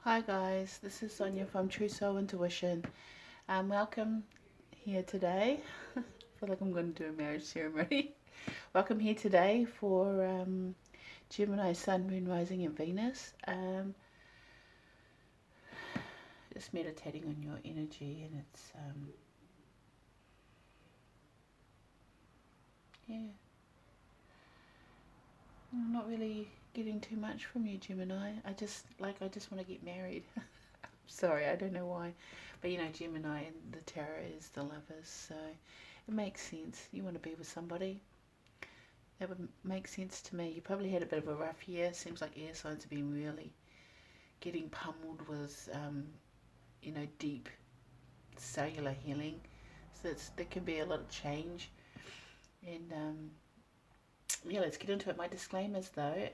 Hi guys, this is Sonia from True Soul Intuition. Welcome here today. I feel like I'm going to do a marriage ceremony. Welcome here today for Gemini Sun, Moon, Rising and Venus. Just meditating on your energy, and it's yeah, I'm not really getting too much from you, Gemini. I just want to get married. Sorry, I don't know why. But Gemini and the tarot is the lovers, so it makes sense. You want to be with somebody. That would make sense to me. You probably had a bit of a rough year. Seems like air signs have been really getting pummeled with, deep cellular healing. So there can be a lot of change. And yeah, let's get into it. My disclaimers though.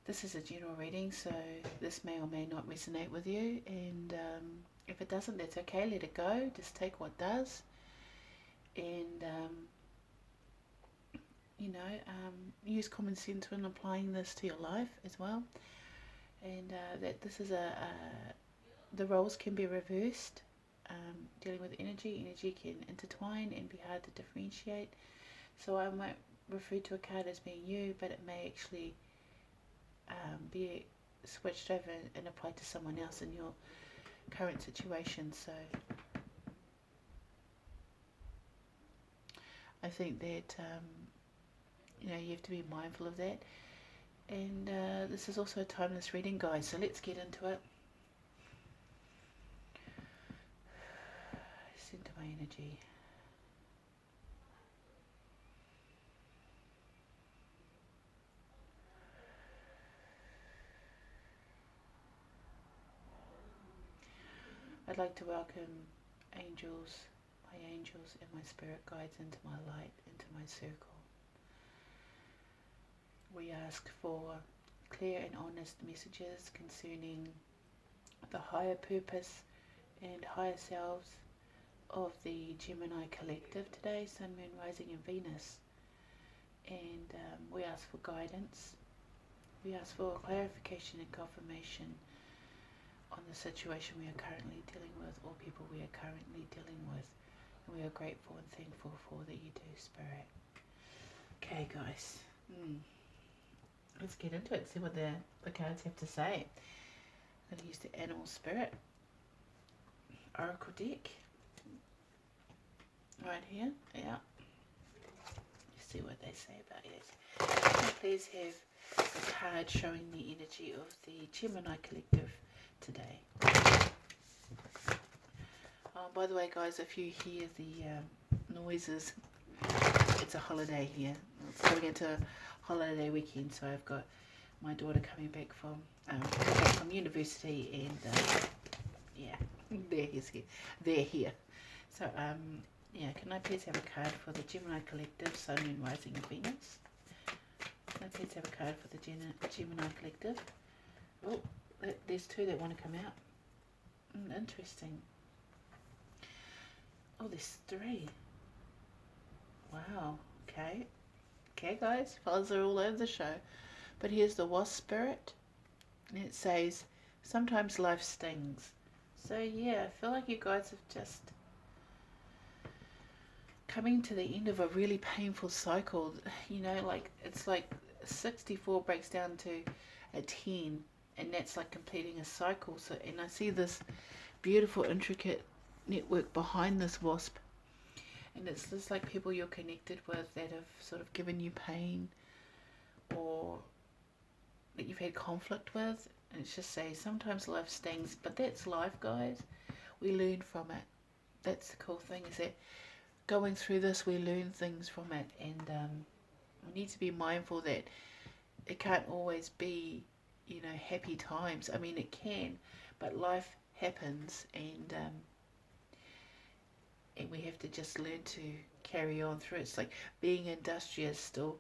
This is a general reading, so this may or may not resonate with you. And if it doesn't, that's okay. Let it go. Just take what does. And use common sense when applying this to your life as well. And that this is the roles can be reversed. Dealing with energy can intertwine and be hard to differentiate. So I might refer to a card as being you, but it may actually be switched over and applied to someone else in your current situation. So I think that you have to be mindful of that. And this is also a timeless reading, guys, so let's get into it. Center my energy. I'd like to welcome angels, my angels and my spirit guides into my light, into my circle. We ask for clear and honest messages concerning the higher purpose and higher selves of the Gemini collective today, Sun, Moon, Rising and Venus. And we ask for guidance. We ask for clarification and confirmation on the situation we are currently dealing with, or people we are currently dealing with. And we are grateful and thankful for that you do, Spirit. Okay, guys. Let's get into it, see what the cards have to say. I'm going to use the Animal Spirit Oracle deck. Right here, yeah. See what they say about it. Please have a card showing the energy of the Gemini collective today. By the way, guys, if you hear the noises, it's a holiday here. It's going into a holiday weekend, so I've got my daughter coming back from university, and yeah, they're here. So yeah, can I please have a card for the Gemini collective, Sun, Moon, Rising and Venus? Can I please have a card for the Gemini collective? Oh, there's two that want to come out. Interesting. Oh, there's three. Wow. Okay. Okay, guys. Fellas are all over the show. But here's the Wasp Spirit. And it says, sometimes life stings. So yeah, I feel like you guys have just coming to the end of a really painful cycle. It's like 64 breaks down to a 10. And that's like completing a cycle. So, and I see this beautiful, intricate network behind this wasp. And it's just like people you're connected with that have sort of given you pain, or that you've had conflict with. And it's just say, sometimes life stings, but that's life, guys. We learn from it. That's the cool thing, is that going through this, we learn things from it. And we need to be mindful that it can't always be happy times. I mean, it can, but life happens, and we have to just learn to carry on through it. It's like being industrious, still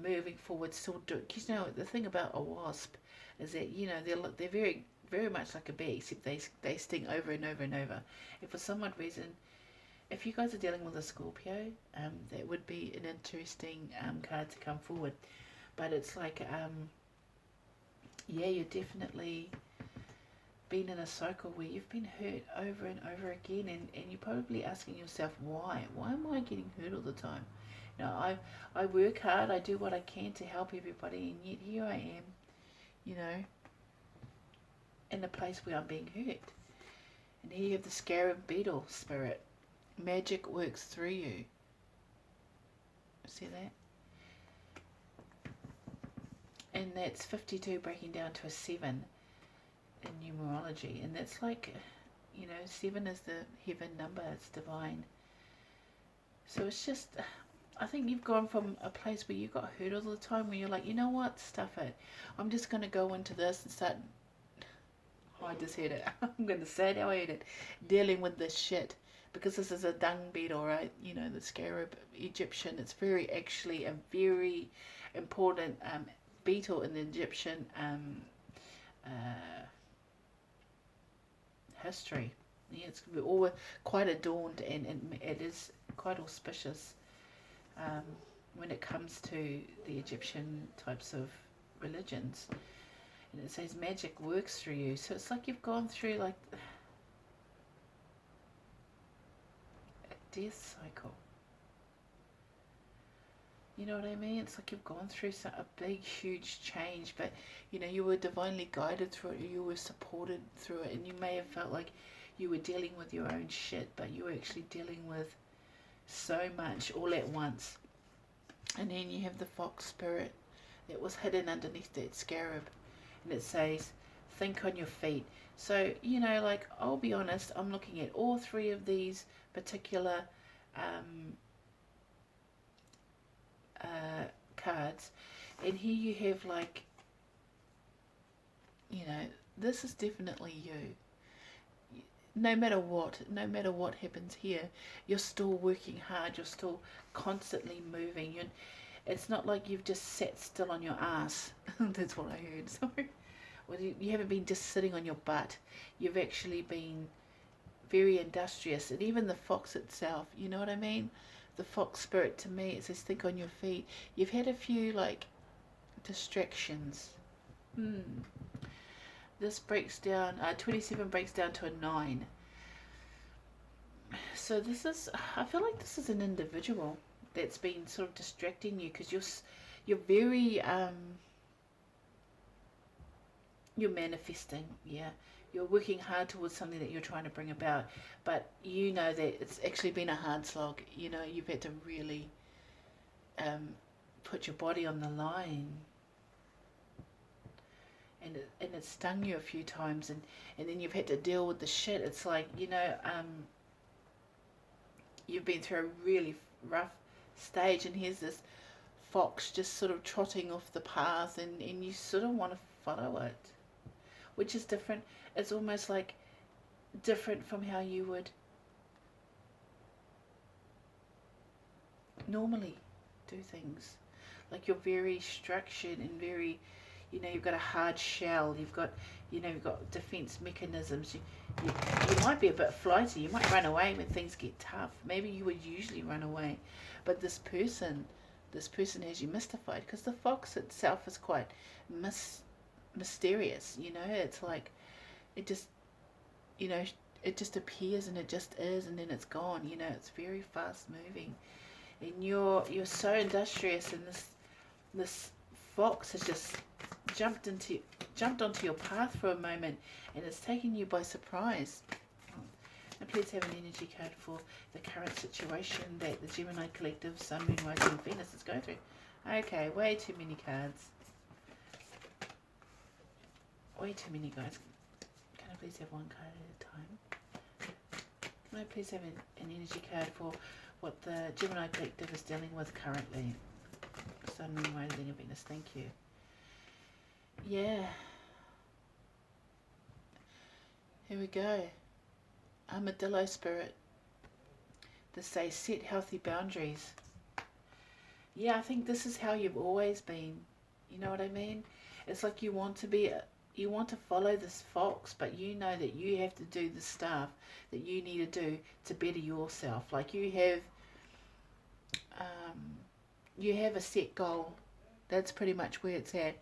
moving forward, still doing. Because the thing about a wasp is that they're very, very much like a bee, except they sting over and over and over. And for some odd reason, if you guys are dealing with a Scorpio, that would be an interesting card to come forward. But it's like yeah, you're definitely been in a cycle where you've been hurt over and over again, and you're probably asking yourself, why am I getting hurt all the time? I work hard, I do what I can to help everybody, and yet here I am, in a place where I'm being hurt. And here you have the scarab beetle spirit. Magic works through you. See that? And that's 52 breaking down to a 7 in numerology. And that's like, 7 is the heaven number. It's divine. So it's just, I think you've gone from a place where you got hurt all the time, where you're like, you know what, stuff it. I'm just going to go into this and start, I just heard it. I'm going to say it how I heard it. Dealing with this shit. Because this is a dung beetle, right? The scarab Egyptian. It's actually a very important beetle in the Egyptian history. Yeah, it's all quite adorned, and it is quite auspicious when it comes to the Egyptian types of religions. And it says magic works through you. So it's like you've gone through like a death cycle. You know what I mean? It's like you've gone through a big, huge change, but you were divinely guided through it, you were supported through it, and you may have felt like you were dealing with your own shit, but you were actually dealing with so much all at once. And then you have the fox spirit that was hidden underneath that scarab, and it says, think on your feet. So, I'll be honest, I'm looking at all three of these particular cards, and here you have this is definitely you. No matter what happens here, you're still working hard, you're still constantly moving. It's not like you've just sat still on your ass. That's what I heard. Sorry. Well, you haven't been just sitting on your butt. You've actually been very industrious. And even the fox itself, you know what I mean? The fox spirit, to me, it says think on your feet. You've had a few distractions. This breaks down, 27 breaks down to a 9. So I feel like this is an individual that's been sort of distracting you, because you're very, you're manifesting, yeah. You're working hard towards something that you're trying to bring about, but that it's actually been a hard slog. You've had to really put your body on the line, and it stung you a few times, and then you've had to deal with the shit. It's like, you've been through a really rough stage, and here's this fox just sort of trotting off the path, and you sort of want to follow it, which is different. It's almost like different from how you would normally do things. Like you're very structured and very, you've got a hard shell. You've got defense mechanisms. You might be a bit flighty. You might run away when things get tough. Maybe you would usually run away, but this person has you mystified, because the fox itself is quite mysterious. It's like it just it just appears and it just is, and then it's gone. It's very fast moving, and you're so industrious, and this fox has just jumped onto your path for a moment, and it's taken you by surprise. And please have an energy card for the current situation that the Gemini collective, Sun, Moon, Rising, and Venus is going through. Okay, way too many cards. Way too many, guys. Can I please have one card at a time? Can I please have an energy card for what the Gemini collective is dealing with currently? Sun, Moon, Rising, and Venus. Thank you. Yeah. Here we go. Armadillo spirit. This says set healthy boundaries. Yeah, I think this is how you've always been. You know what I mean? It's like you want to follow this fox, but you know that you have to do the stuff that you need to do to better yourself. Like you have a set goal. That's pretty much where it's at.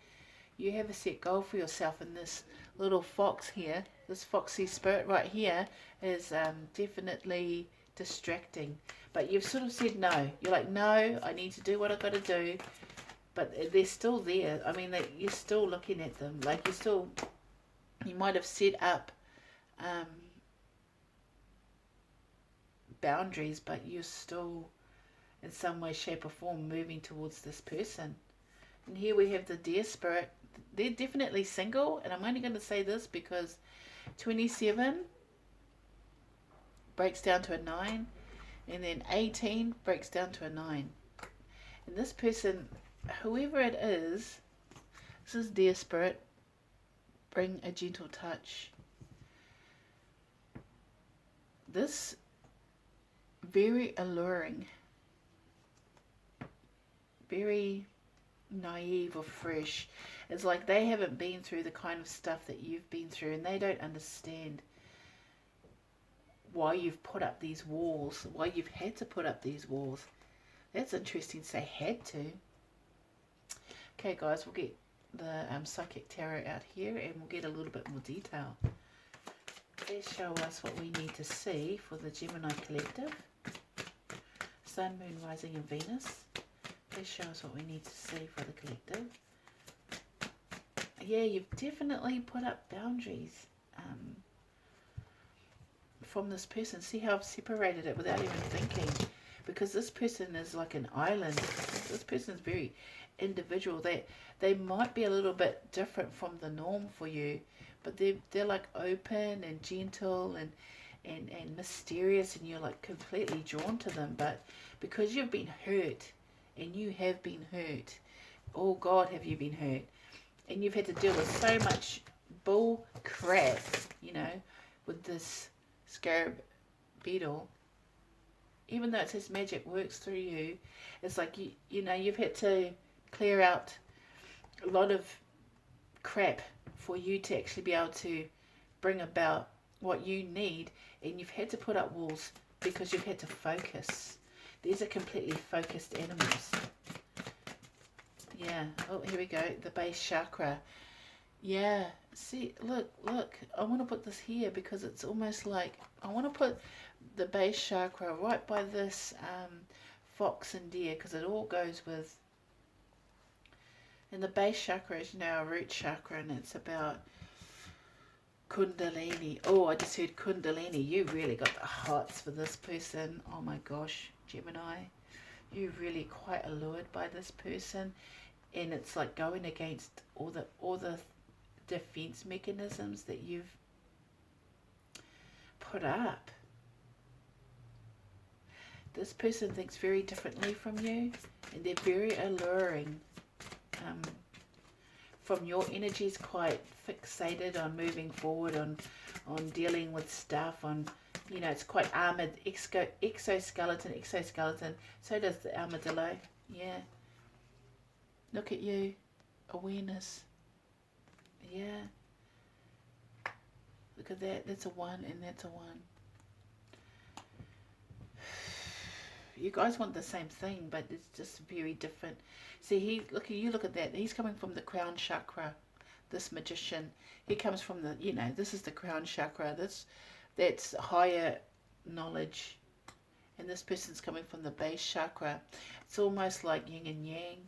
You have a set goal for yourself, and this little fox here, this foxy spirit right here, is definitely distracting. But you've sort of said no. You're like, no, I need to do what I've got to do. But they're still there. I mean, you're still looking at them. Like, you might have set up boundaries, but you're still, in some way, shape, or form, moving towards this person. And here we have the deer spirit. They're definitely single, and I'm only going to say this because 27 breaks down to a 9, and then 18 breaks down to a 9. And this person, whoever it is, this is deer spirit, bring a gentle touch. This very alluring, very naive or fresh. It's like they haven't been through the kind of stuff that you've been through, and they don't understand why you've put up these walls, why you've had to put up these walls. That's interesting to say had to. Okay guys, we'll get the Psychic Tarot out here and we'll get a little bit more detail. They show us what we need to see for the Gemini collective. Sun, Moon, Rising and Venus. They show us what we need to see for the collective. Yeah, you've definitely put up boundaries from this person. See how I've separated it without even thinking, because this person is like an island. This person is very individual. They might be a little bit different from the norm for you, but they're like open and gentle and mysterious, and you're like completely drawn to them. But because you've been hurt, and you have been hurt, oh God, have you been hurt, and you've had to deal with so much bull crap, you know, with this scarab beetle. Even though it says magic works through you, it's like you know, you've had to clear out a lot of crap for you to actually be able to bring about what you need, and you've had to put up walls because you've had to focus. These are completely focused animals. Yeah. Oh, here we go. The base chakra. Yeah. See, look. I want to put this here because it's almost like I want to put the base chakra right by this fox and deer, because it all goes with. And the base chakra is, you know, our root chakra, and it's about Kundalini. Oh, I just heard Kundalini. You really got the hots for this person. Oh my gosh, Gemini. You're really quite allured by this person. And it's like going against all the defense mechanisms that you've put up. This person thinks very differently from you, and they're very alluring. From your energy is quite fixated on moving forward, on dealing with stuff, on, you know, it's quite armored, exoskeleton. So does the armadillo. Yeah. Look at you. Awareness. Yeah. Look at that. That's a 1 and that's a 1. You guys want the same thing, but it's just very different. See, look at that. He's coming from the crown chakra, this magician. He comes from the, you know, this is the crown chakra. That's higher knowledge. And this person's coming from the base chakra. It's almost like yin and yang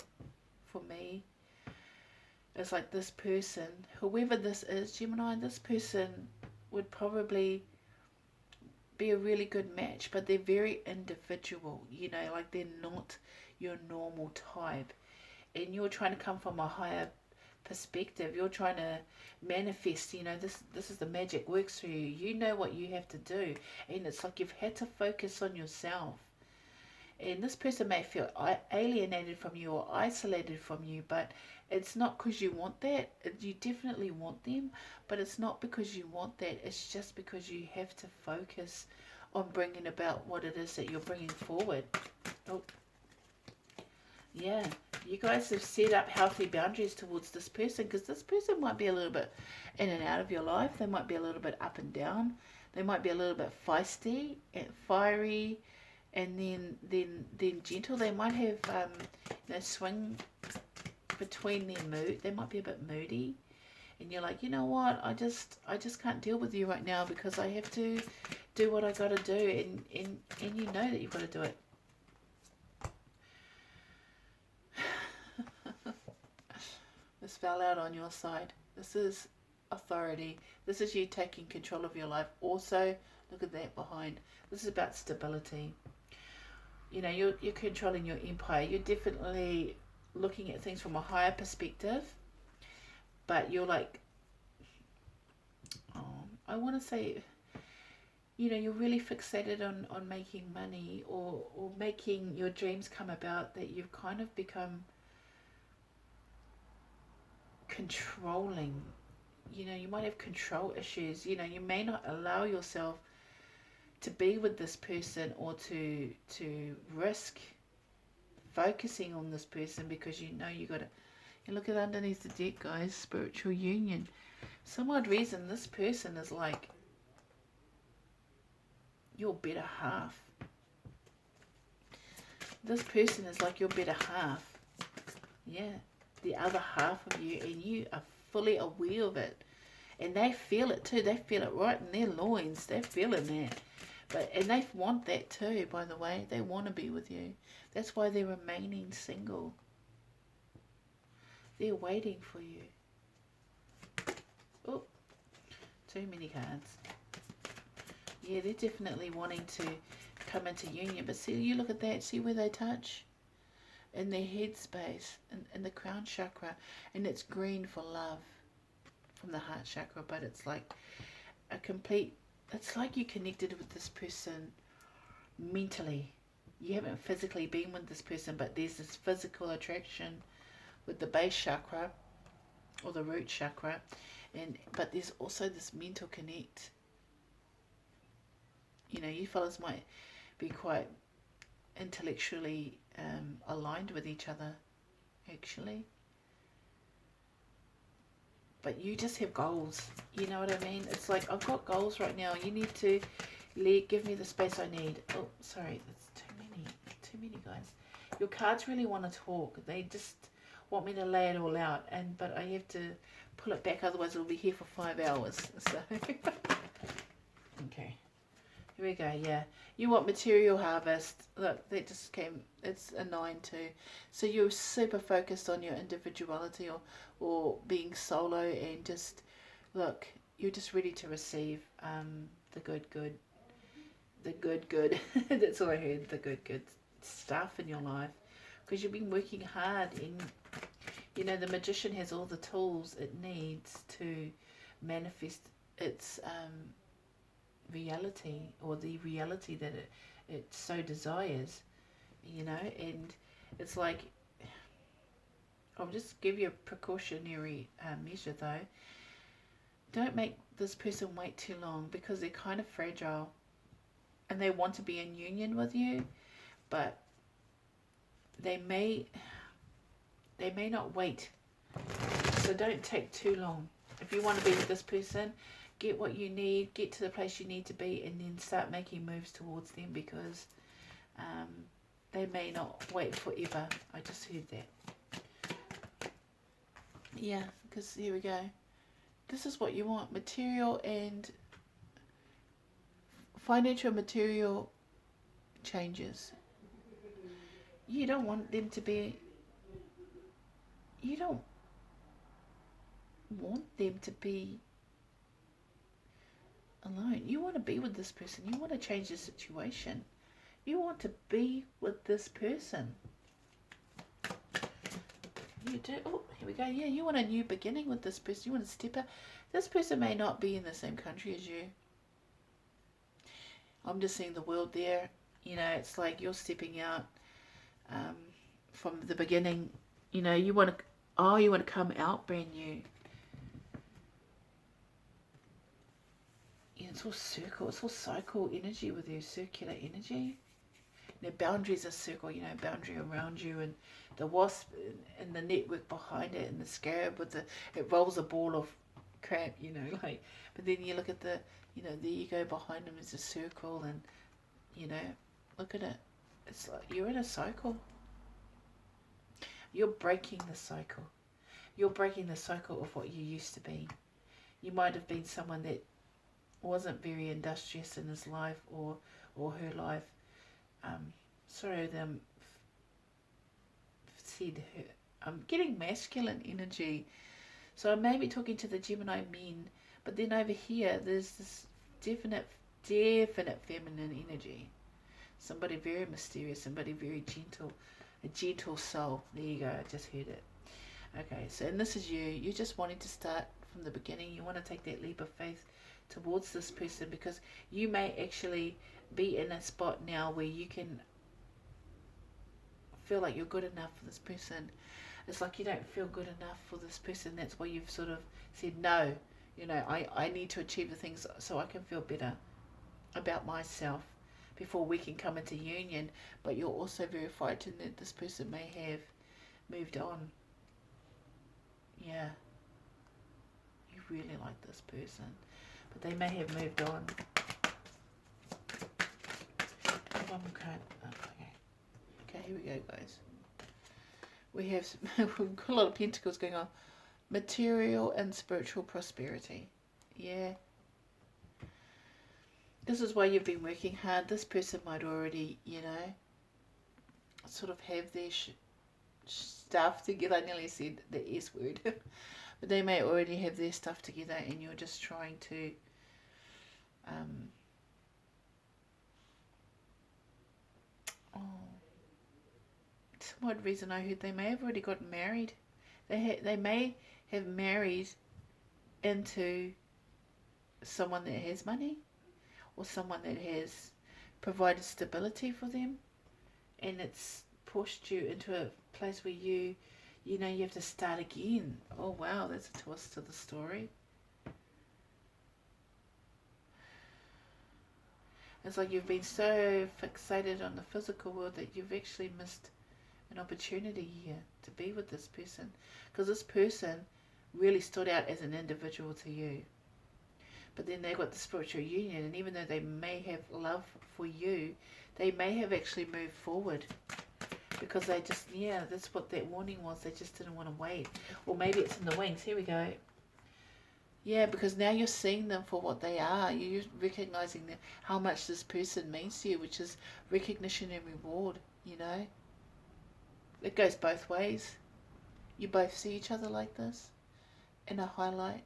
for me. It's like this person, whoever this is, Gemini, this person would probably be a really good match, but they're very individual, you know, like they're not your normal type, and you're trying to come from a higher perspective. You're trying to manifest, you know, this is the magic works through you. You know what you have to do, and it's like you've had to focus on yourself. And this person may feel alienated from you or isolated from you, but it's not because you want that. You definitely want them, but it's not because you want that. It's just because you have to focus on bringing about what it is that you're bringing forward. Oh, yeah. You guys have set up healthy boundaries towards this person, because this person might be a little bit in and out of your life. They might be a little bit up and down. They might be a little bit feisty and fiery, and then gentle. They might have you know, swing between their mood. They might be a bit moody, and you're like, you know what, I just can't deal with you right now because I have to do what I got to do, and you know that you've got to do it. This fell out on your side. This is authority. This is you taking control of your life. Also, look at that behind. This is about stability. You know, you're controlling your empire. You're definitely looking at things from a higher perspective. But you're like, I want to say, you know, you're really fixated on making money or making your dreams come about, that you've kind of become controlling. You know, you might have control issues. You know, you may not allow yourself to be with this person or to risk focusing on this person because you know you got to. You look at underneath the deck, guys, spiritual union. Some odd reason this person is like your better half. This person is like your better half. Yeah, the other half of you, and you are fully aware of it. And they feel it too. They feel it right in their loins. They're feeling that. And they want that too, by the way. They want to be with you. That's why they're remaining single. They're waiting for you. Oh, too many cards. Yeah, they're definitely wanting to come into union. But see, you look at that. See where they touch? In their head space, in the crown chakra. And it's green for love from the heart chakra. But it's like a complete... It's like you connected with this person mentally. You haven't physically been with this person, but there's this physical attraction with the base chakra or the root chakra, but there's also this mental connect. You know, you fellas might be quite intellectually aligned with each other, actually. But you just have goals. You know what I mean? It's like, I've got goals right now. You need to give me the space I need. Oh, sorry, that's too many. Too many, guys. Your cards really want to talk. They just want me to lay it all out, but I have to pull it back, otherwise we'll be here for 5 hours. So okay, here we go. Yeah, you want material harvest. Look, that just came. It's a 9 too. So you're super focused on your individuality or being solo, and just look, you're just ready to receive the good. That's all I heard. The good stuff in your life. Because you've been working hard in, you know, the magician has all the tools it needs to manifest its reality, or the reality that it so desires, you know. And it's like, I'll just give you a precautionary measure though. Don't make this person wait too long, because they're kind of fragile and they want to be in union with you, but they may not wait. So don't take too long. If you want to be with this person, get what you need, get to the place you need to be, and then start making moves towards them, because they may not wait forever. I just heard that. Yeah, because here we go. This is what you want. Material and financial material changes. You don't want them to be... You don't want them to be alone. You want to be with this person. You want to change the situation. You want to be with this person. You do. Oh, here we go. Yeah, you want a new beginning with this person. You want to step out. This person may not be in the same country as you. I'm just seeing the world there. You know, it's like you're stepping out from the beginning. You know, you want to come out brand new. Yeah, it's all circle. It's all cycle energy with you, circular energy. You know, boundaries are circle, you know, boundary around you, and the wasp and the network behind it, and the scarab with it rolls a ball of crap, you know, like. But then you look at the, you know, the ego behind them is a circle, and, you know, look at it. It's like you're in a cycle. You're breaking the cycle. You're breaking the cycle of what you used to be. You might have been someone that wasn't very industrious in his life or her life. Sorry, said her. I'm getting masculine energy. So I may be talking to the Gemini men, but then over here there's this definite feminine energy. Somebody very mysterious, somebody very gentle, a gentle soul. There you go, I just heard it. Okay, so and this is you. You're just wanting to start from the beginning. You want to take that leap of faith towards this person, because you may actually be in a spot now where you can feel like you're good enough for this person. It's like you don't feel good enough for this person. That's why you've sort of said, no, I need to achieve the things so I can feel better about myself before we can come into union. But you're also very frightened that this person may have moved on. Yeah. You really like this person, but they may have moved on. Okay, here we go, guys. We've got a lot of pentacles going on. Material and spiritual prosperity. Yeah. This is why you've been working hard. This person might already, sort of have their stuff together. I nearly said the S word. But they may already have their stuff together, and you're just trying to some odd reason I heard they may have already gotten married. They may have married into someone that has money, or someone that has provided stability for them, and it's pushed you into a place where you have to start again. Oh wow, that's a twist to the story. It's like you've been so fixated on the physical world that you've actually missed an opportunity here to be with this person, because this person really stood out as an individual to you. But then they got the spiritual union, and even though they may have love for you, they may have actually moved forward, because they just, that's what that warning was. They just didn't want to wait. Or maybe it's in the wings. Here we go. Yeah, because now you're seeing them for what they are. You're recognizing how much this person means to you, which is recognition and reward, It goes both ways. You both see each other like this in a highlight.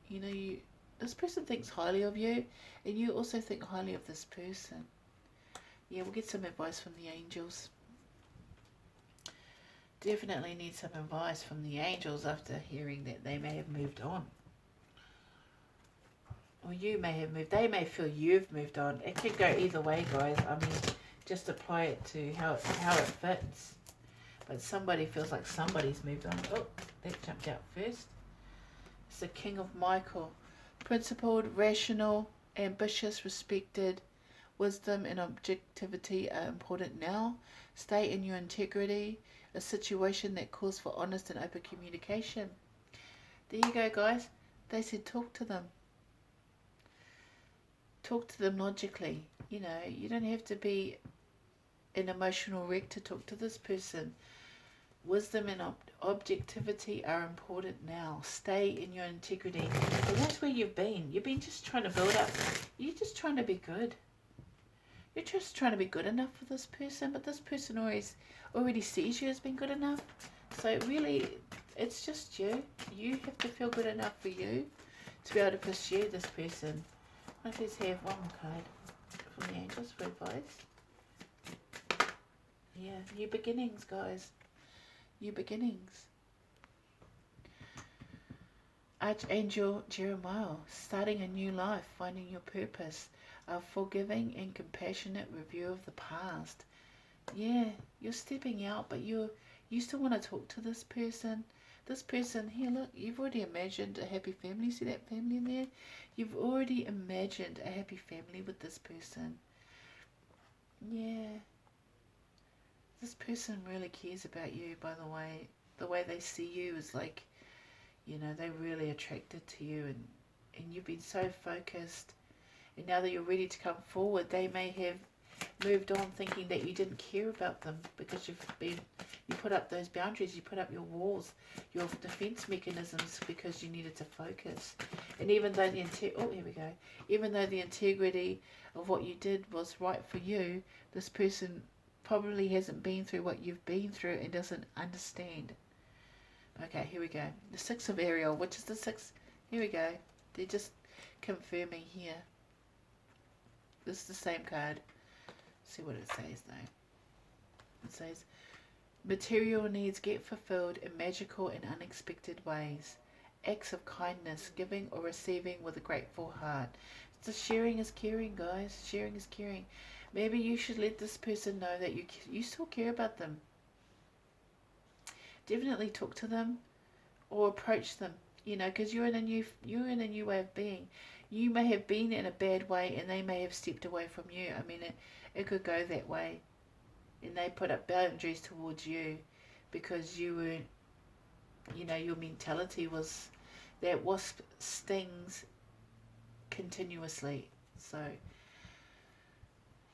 This person thinks highly of you, and you also think highly of this person. Yeah, we'll get some advice from the angels. Definitely need some advice from the angels after hearing that they may have moved on. Or you may have moved. They may feel you've moved on. It could go either way, guys. I mean, just apply it to how it fits. But somebody feels like somebody's moved on. Oh, that jumped out first. It's the King of Michael. Principled, rational, ambitious, respected. Wisdom and objectivity are important now. Stay in your integrity. A situation that calls for honest and open communication. There you go, guys. They said talk to them. Talk to them logically. You don't have to be an emotional wreck to talk to this person. Wisdom and objectivity are important now. Stay in your integrity. And that's where you've been. You've been just trying to build up. You're just trying to be good. You're just trying to be good enough for this person, but this person already sees you as being good enough. So really, it's just you. You have to feel good enough for you to be able to pursue this person. Let's have one more card from the angels for advice. Yeah, new beginnings, guys. New beginnings. Archangel Jeremiah, starting a new life, finding your purpose. A forgiving and compassionate review of the past. Yeah, you're stepping out, but you still want to talk to this person. This person, here, look, you've already imagined a happy family. See that family in there? You've already imagined a happy family with this person. Yeah. This person really cares about you, by the way. The way they see you is like, they're really attracted to you, and you've been so focused. And now that you're ready to come forward, they may have moved on thinking that you didn't care about them, because You put up those boundaries, you put up your walls, your defense mechanisms, because you needed to focus. And even though even though the integrity of what you did was right for you, this person probably hasn't been through what you've been through and doesn't understand. Okay, here we go. The Six of Ariel, which is the six. Here we go. They're just confirming here. This is the same card. Let's see what it says though. It says, material needs get fulfilled in magical and unexpected ways. Acts of kindness, giving or receiving with a grateful heart. So sharing is caring, guys. Sharing is caring. Maybe you should let this person know that you still care about them. Definitely talk to them or approach them. You know, because you're in a new way of being. You may have been in a bad way, and they may have stepped away from you. I mean, it could go that way. And they put up boundaries towards you because you were, you know, your mentality was that wasp stings continuously. So,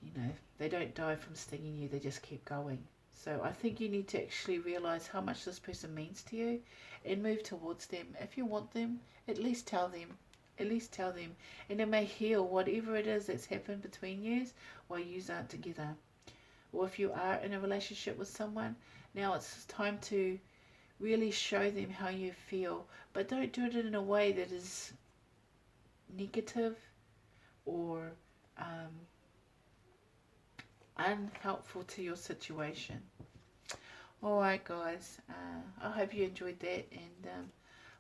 you know, they don't die from stinging you, they just keep going. So I think you need to actually realize how much this person means to you and move towards them. If you want them, at least tell them. At least tell them. And it may heal whatever it is that's happened between you while you aren't together. Or if you are in a relationship with someone, now it's time to really show them how you feel. But don't do it in a way that is negative or unhelpful to your situation. Alright guys, I hope you enjoyed that, and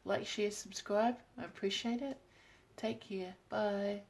like, share, subscribe. I appreciate it. Take care. Bye.